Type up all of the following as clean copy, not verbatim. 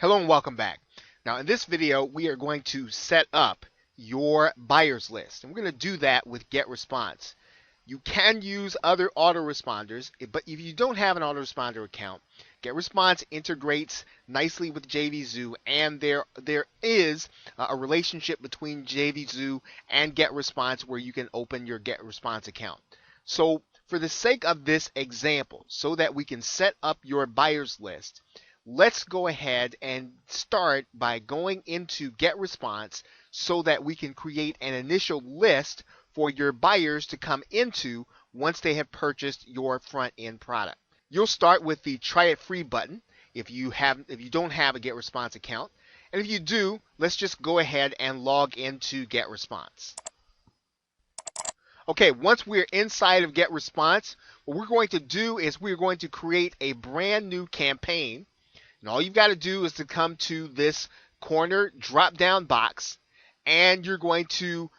Hello and welcome back. Now in this video we are going to set up your buyers list, and we're going to do that with GetResponse. You can use other autoresponders, but if you don't have an autoresponder account, GetResponse integrates nicely with JVZoo, and there is a relationship between JVZoo and GetResponse where you can open your GetResponse account. So for the sake of this example, so that we can set up your buyers list, let's go ahead and start by going into GetResponse so that we can create an initial list for your buyers to come into once they have purchased your front end product. You'll start with the try it free button if you don't have a GetResponse account. And if you do, let's just go ahead and log into GetResponse. Okay, once we're inside of GetResponse, what we're going to do is we're going to create a brand new campaign. And all you've got to do is to come to this corner drop down box, and you're going to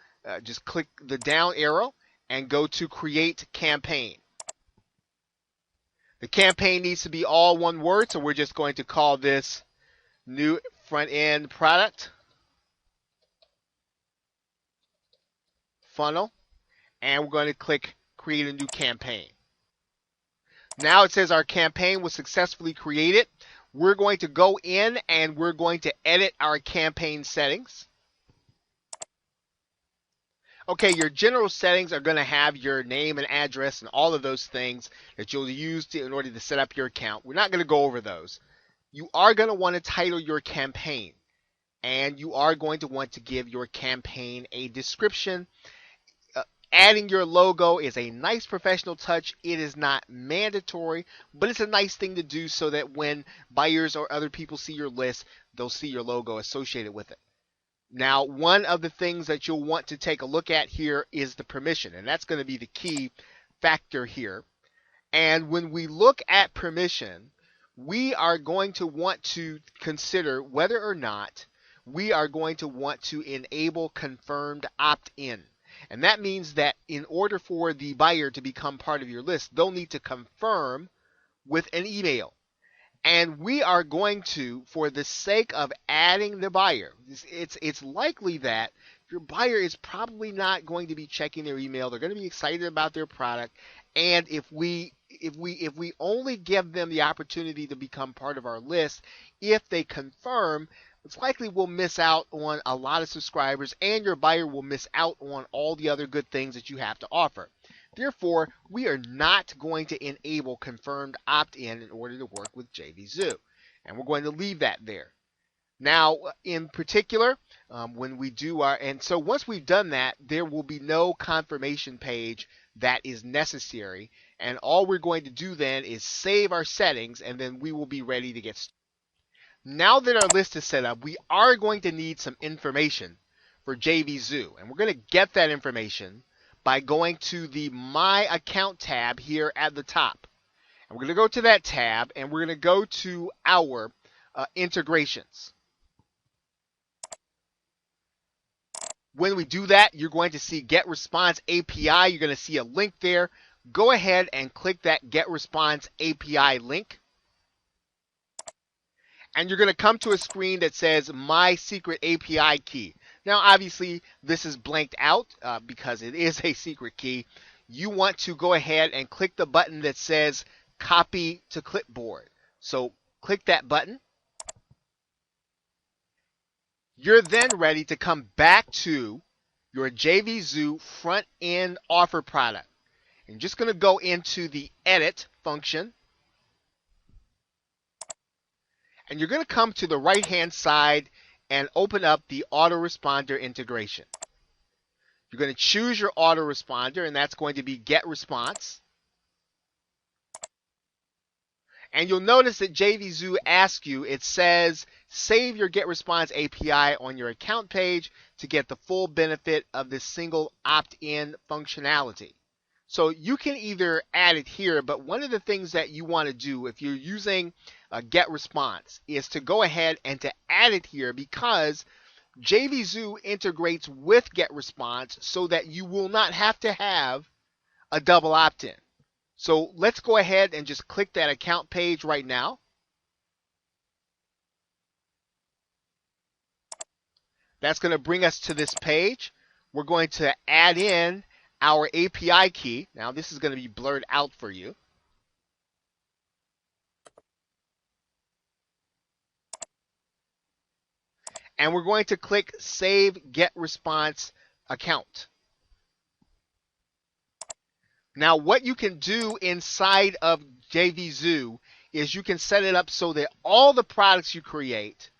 just click the down arrow and go to create campaign. The campaign needs to be all one word, so we're just going to call this new front end product funnel, and we're going to click create a new campaign. Now it says our campaign was successfully created. We're going to go in and we're going to edit our campaign settings. Okay, your general settings are going to have your name and address and all of those things that you'll use in order to set up your account. We're not going to go over those. You are going to want to title your campaign, and you are going to want to give your campaign a description. Adding your logo is a nice professional touch. It is not mandatory, but it's a nice thing to do so that when buyers or other people see your list, they'll see your logo associated with it. Now, one of the things that you'll want to take a look at here is the permission, and that's going to be the key factor here. And when we look at permission, we are going to want to consider whether or not we are going to want to enable confirmed opt-in. And that means that in order for the buyer to become part of your list, they'll need to confirm with an email. And we are going to, for the sake of adding the buyer, it's likely that your buyer is probably not going to be checking their email. They're going to be excited about their product. And if we only give them the opportunity to become part of our list, if they confirm, it's likely we'll miss out on a lot of subscribers, and your buyer will miss out on all the other good things that you have to offer. Therefore, we are not going to enable confirmed opt-in in order to work with JVZoo, and we're going to leave that there. Now, in particular, when we do so once we've done that, there will be no confirmation page that is necessary, and all we're going to do then is save our settings, and then we will be ready to get started. Now that our list is set up, we are going to need some information for JVZoo, and we're going to get that information by going to the My Account tab here at the top. And we're going to go to that tab, and we're going to go to our integrations. When we do that, you're going to see GetResponse API. You're going to see a link there. Go ahead and click that GetResponse API link. And you're going to come to a screen that says My Secret API Key. Now, obviously, this is blanked out because it is a secret key. You want to go ahead and click the button that says Copy to Clipboard. So click that button. You're then ready to come back to your JVZoo front-end offer product. And you're just going to go into the Edit function. And you're going to come to the right-hand side and open up the autoresponder integration. You're going to choose your autoresponder, and that's going to be GetResponse. And you'll notice that JVZoo asks you, it says, save your GetResponse API on your account page to get the full benefit of this single opt-in functionality. So you can either add it here, but one of the things that you want to do if you're using GetResponse is to go ahead and to add it here, because JVZoo integrates with GetResponse so that you will not have to have a double opt-in. So let's go ahead and just click that account page right now. That's going to bring us to this page. We're going to add in our API key. Now this is going to be blurred out for you. And we're going to click Save Get Response Account. Now what you can do inside of JVZoo is you can set it up so that all the products you create,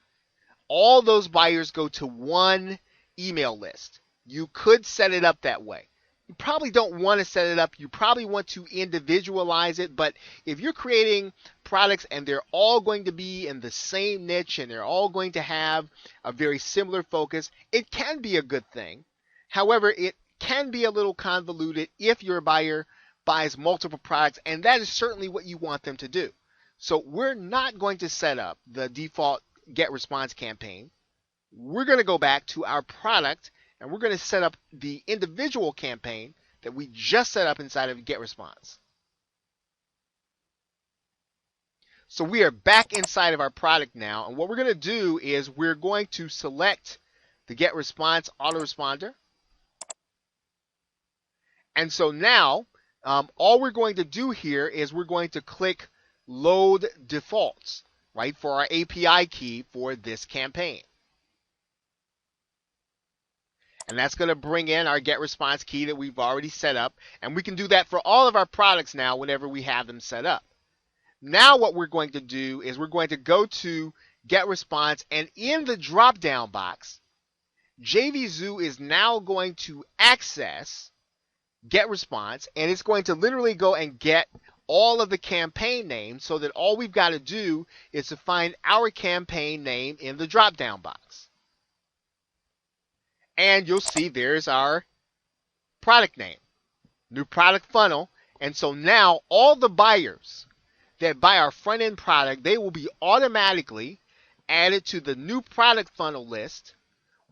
all those buyers go to one email list. You could set it up that way. You probably don't want to set it up. You probably want to individualize it. But if you're creating products and they're all going to be in the same niche and they're all going to have a very similar focus, it can be a good thing. However, it can be a little convoluted if your buyer buys multiple products, and that is certainly what you want them to do. So we're not going to set up the default Get Response campaign. We're going to go back to our product and we're going to set up the individual campaign that we just set up inside of Get Response. So we are back inside of our product now, and what we're going to do is we're going to select the Get Response autoresponder. And so now all we're going to do here is we're going to click Load Defaults, right, for our API key for this campaign. And that's going to bring in our Get Response key that we've already set up. And we can do that for all of our products now whenever we have them set up. Now what we're going to do is we're going to go to Get Response, and in the drop-down box, JVZoo is now going to access Get Response, and it's going to literally go and get all of the campaign names so that all we've got to do is to find our campaign name in the drop-down box. And you'll see there's our product name, new product funnel. And so now all the buyers that buy our front end product, they will be automatically added to the new product funnel list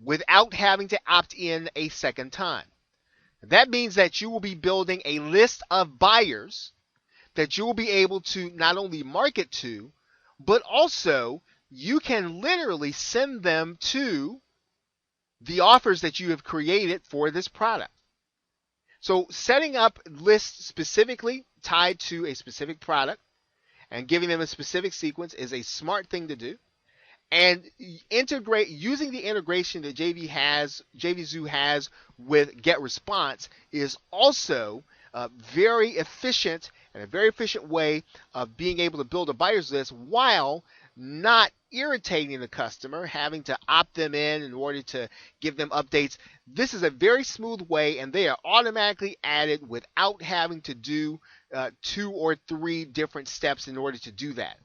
without having to opt in a second time. That means that you will be building a list of buyers that you will be able to not only market to, but also you can literally send them to the offers that you have created for this product. So setting up lists specifically tied to a specific product and giving them a specific sequence is a smart thing to do. And using the integration that JVZoo has with Get Response is also very efficient and a very efficient way of being able to build a buyer's list while not irritating the customer, having to opt them in order to give them updates. This is a very smooth way, and they are automatically added without having to do 2 or 3 different steps in order to do that.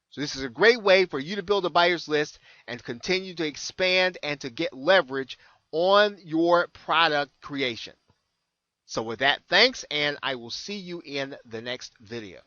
So this is a great way for you to build a buyer's list and continue to expand and to get leverage on your product creation. So with that, thanks, and I will see you in the next video.